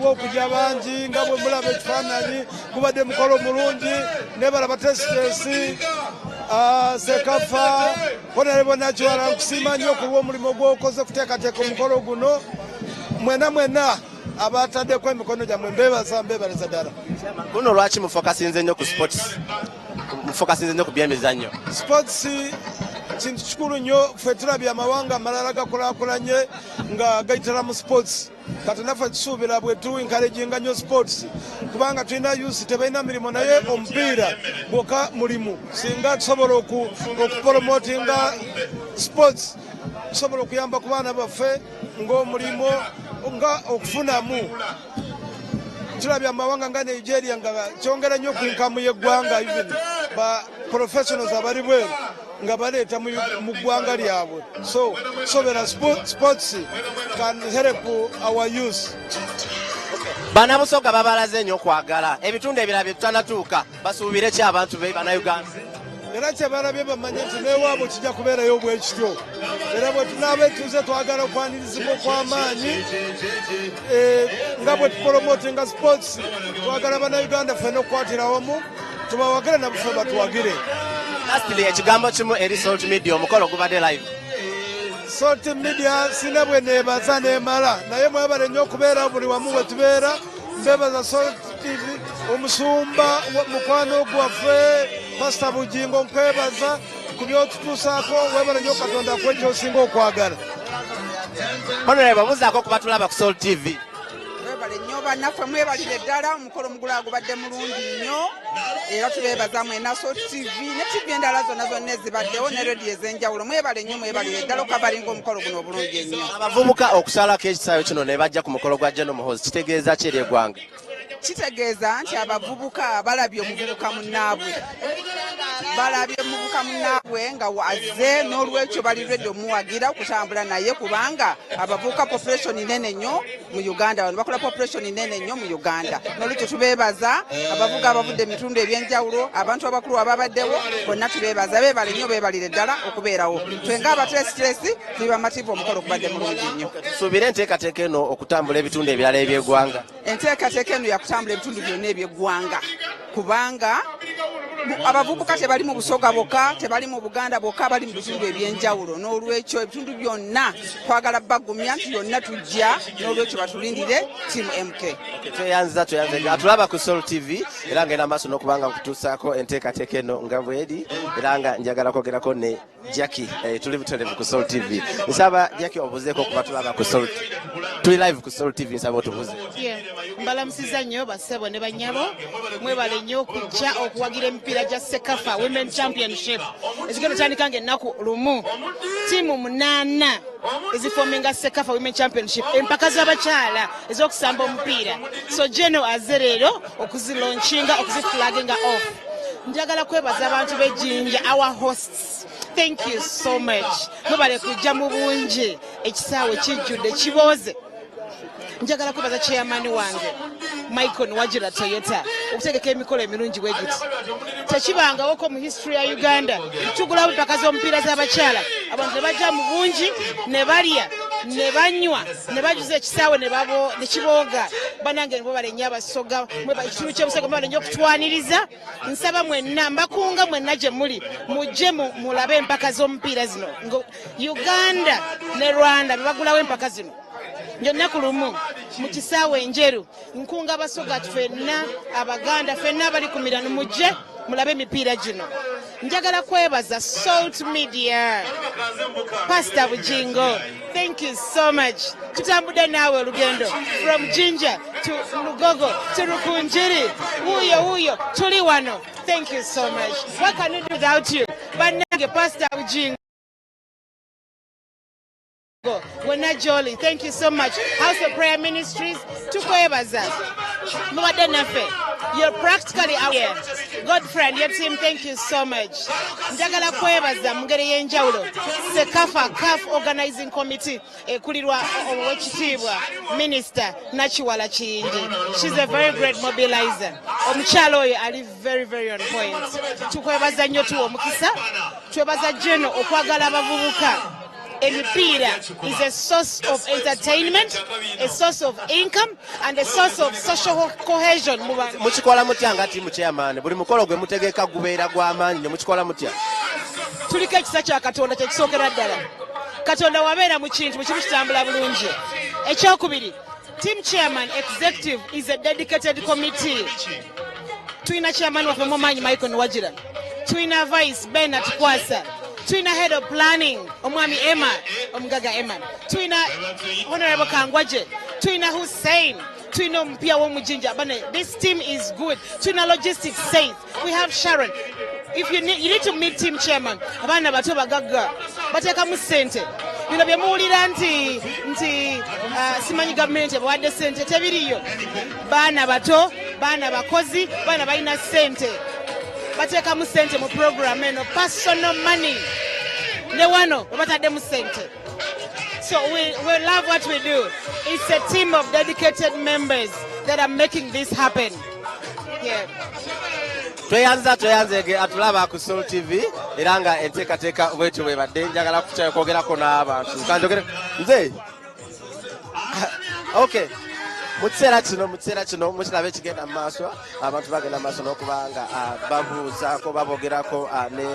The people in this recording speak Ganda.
okujja bangi nga bwe mulaba ekifaananyi gubadde mukolo mulungi nebalaba tesitesi sekafa honorable nakiwala nkusiima nnyo ku lw'omulimu gw'okoze kuteekateeka omukolo guno mwena abataddeko emikono gyammwe mbebaleza ddala. Guno lwaki mufokasinze nnyo ku sports mufokasinze nnyo ku byemizannyo? Sports kintu kikulu nnyo, ffe tulabye amawanga amalala gakulaakulanye nga gayitira mu sports. Kati naffe kisuubira bwe tu encouraginga nnyo sports kubanga tulina youth tebalina mirimu naye omupiira gwokka mulimu. Singa tusobola okupromotinga sports tusobola okuyamba ku baana baffe ng'omulimu nga okufunamu. Tulabye amawanga nga Nigeria nga kyongera nnyo ku inkamu y'eggwanga, even ba professionals abali bweru nga baleeta mu ggwanga lyabwe. So sobera sports can help our youth. Bannabusoga babalaze nnyo okwagala ebitundu ebirala bye tutanatuuka basuubire ki abantu be Bannayuganda? Era kyebalabye bamanye nti neewaabwe kijja kubeerayo bwe kityo. Era bwe tunaaba etuuze twagala okwanirizibwa okw'amaanyi nga bwe tupromotinga sports twagala Bannayuganda ffenna okukwatira wamu tubawagire na buffe batuwagire. Lastly, ekigambo kimu eri Salt Media omukolo gubadde live. Salt Media sina bwe neebaza neemala naye mwebale nnyo okubeera buli wamu bwe tubeera. Mbebaza Salt TV omusumba mukwano gwaffe Pr Bujjingo nkwebaza ku by'otutuusaako. Webale nnyo Katonda akuwe ky'osinga okwagala. Honorable buzaako okubatulaba ku Salt TV. Webale nnyo bannaffe mwebalire ddala omukolo mugula gubadde mulungi nnyo era tubeebaza mwena Salt TV ne TV endala zonna ezibaddewo ne rediyo ez'enjawulo. Mwebale nnyo mwebalire ddala okabalinga omukolo guno obulungi ennyo. Abavubuka okusalako ekisaawe kino ne bajja ku mukolo gwa General Muhoozi kitegeeza ki eri eggwanga? Kitegeeza nti abavubuka balabye omuvubuka munnaabwe nga wazze n'olwekyo bali ready omuwagira okutambula naye kubanga abavubuka population nene nnyo mu Uganda. Bano bakola population nene nnyo mu Uganda n'olwekyo tubeebaza abavuga abavudde ebitundu ebyenjawulo abantu abakulu ababaddewo bonna tubeebaza beebale nnyo beebalire ddala okubeerawo. Twenga abateesiteesi tuli bamativu omukolo gubadde mulungi nnyo. Tusuubire enteekateeka eno okutambula ebitundu ebirala eby'eggwanga. Enteekateeka eno yakutambula ebitundu byonna eby'eggwanga kubanga abavubuka tebali mu Busoga bokka, tebali mu Buganda bokka, bali mu bitundu ebyenjawulo. N'olwekyo ebitundu byonna twagala bagumya nti yonna tujja, n'olwekyo batulindire Team MK. Tweyanziza atulaba ku Salt TV era ngenda maaso n'okubanga nkutuusaako enteekateeka eno nga bweri era nga njagala kwogerako ne Jackie tuli buterevu ku Salt TV. Nsaba Jackie obuzeeko okuba tulaba ku Salt. Tuli live ku Salt TV nsaba otubuze. Mbalamusiza nnyo bassebo ne bannyabo mwebale nnyo okujja okuwagira emipiira gya Sekafa Women Championship ezigenda tandika ng'ennaku lumu. Ttiimu 8 ezifominga Sekafa Women Championship empaka z'abakyala ez'okusamba omupiira. So General azze leero okuzilaunching okuziflagging off. Njagala kwebaza abantu b'Ejjinja, our hosts. Thank you so much. Mwebale kujja mu bungi ekisaawe kijjudde kibooze. Njagala kwebaza chairman wange Michael Wajira Toyota okutegeka emikolo emirungi bwe giti. Tekibangawoko mu history ya Uganda tugula empaka z'omupiira z'abakyala abantu ne bajja mu bungi ne balya ne banywa ne bajuza ekisaawe ne kibooga. Banange nibo balenya Abasoga ekitundu ky'Obusoga balenye okutwaniriza. Nsaba mwenna mbakunga mwenna gye muli mujje mulabe empaka z'omupiira zino. Uganda ne Rwanda bagulawo empaka zino nnaku lumu mu kisaawe enjeru. Nkunga Abasoga ffenna Abaganda ffenna abali ku mirano mujje mulabe emipiira gino. Njagala kwebaza Salt Media, Pr Bujjingo. Thank you so much. Tutambudde naawe olugendo from Jinja to Lugogo to Rukunjiri. Wuyo tuli wano. Thank you so much. What can we do without you? Bannange Pr Bujjingo. Wena Jolly, thank you so much. House of Prayer Ministries, tukwebaza. Mubadde naffe. You're practically out here. Godfriend, your team, thank you so much. Njagala kwebaza mu ngeri y'enjawulo. Sekafa CAF Organizing Committee ekulirwa Oweekitiibwa Minister Nakiwala Kiyingi. She's a very great mobilizer. Omukyala oyo ali very on point. Tukwebaza nnyo tuwa omukisa. Twebaza General okwagala abavubuka. emipiira is a source of entertainment, a source of income and a source of social cohesion mu bantu. Mukikola mutya nga tiimu chairman buli mukolo gwe mutegeeka gubeera gw'amaanyi ne mukikola mutya? Tuliko ekisa kya Katonda kye kisookera ddala. Katonda wabeera mu kintu bwe kimu kitambula bulungi. Ekyokubiri, team chairman executive is a dedicated committee. Tuina chairman waffe Momanyi Michael Nwajira. Tuina vice Bernard Kwasa. Tuina head of planning Omwami Emma Omugaga Emma. Tuina honorable Kangwaje. Tuina Hussein. Tuina Mpia Womujinja. This team is good. Tuina logistics says. We have Sharon. If you need to meet team chairman, abana bato bagaga bateka mu sente. Bino bye muwulira nti simanyi gavumenti bawadde sente tebiriyo. Baana bato, baana bakozi, baana balina sente. Bateka mu sente mu program eno, personal money. Ne wano batadde mu sente. So we love what we do. It's a team of dedicated members that are making this happen. Yeah. Tweyanza atulaba ku Soul TV era nga enteekateeka bwetu bwebadde njagala kwogerako n'abantu kanjogere nze okay mu kiseera kino mukirabe ekigenda mu maaso abantu bagenda mu maaso n'okuba nga babuuzaako babogerako ne